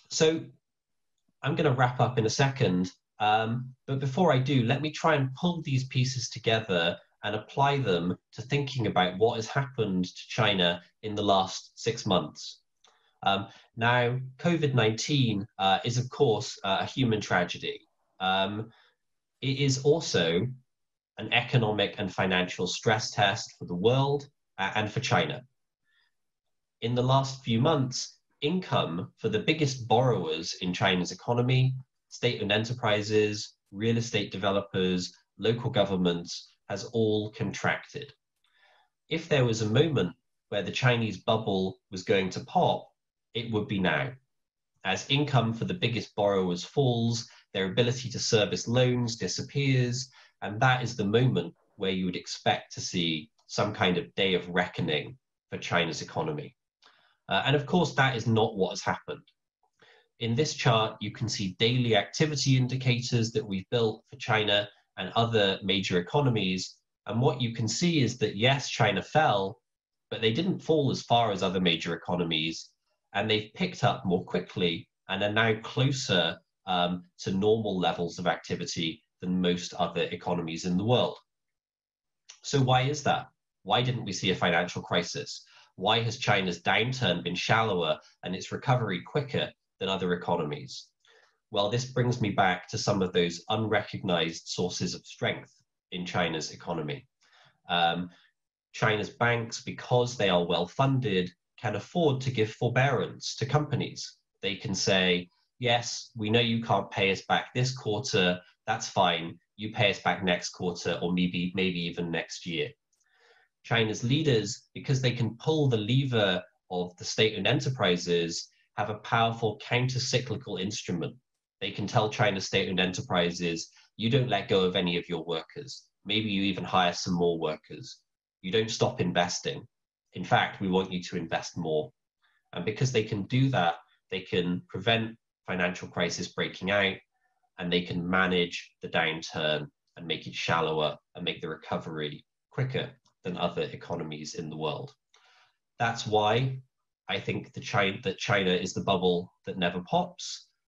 So I'm going to wrap up in a second. But before I do, let me try and pull these pieces together and apply them to thinking about what has happened to China in the last 6 months. Now, COVID-19 is, of course, a human tragedy. It is also an economic and financial stress test for the world and for China. In the last few months, income for the biggest borrowers in China's economy, state-owned enterprises, real estate developers, local governments, has all contracted. If there was a moment where the Chinese bubble was going to pop, it would be now. As income for the biggest borrowers falls, their ability to service loans disappears, and that is the moment where you would expect to see some kind of day of reckoning for China's economy. And of course, that is not what has happened. In this chart, you can see daily activity indicators that we've built for China and other major economies. And what you can see is that, yes, China fell, but they didn't fall as far as other major economies. And they've picked up more quickly and are now closer to normal levels of activity than most other economies in the world. So why is that? Why didn't we see a financial crisis? Why has China's downturn been shallower and its recovery quicker than other economies? Well, this brings me back to some of those unrecognized sources of strength in China's economy. China's banks, because they are well funded, can afford to give forbearance to companies. They can say, yes, we know you can't pay us back this quarter, that's fine, you pay us back next quarter or maybe even next year. China's leaders, because they can pull the lever of the state-owned enterprises, have a powerful counter-cyclical instrument. They can tell China's state-owned enterprises, you don't let go of any of your workers. Maybe you even hire some more workers. You don't stop investing. In fact, we want you to invest more. And because they can do that, they can prevent financial crisis breaking out, and they can manage the downturn and make it shallower and make the recovery quicker than other economies in the world. That's why I think that China is the bubble that never pops.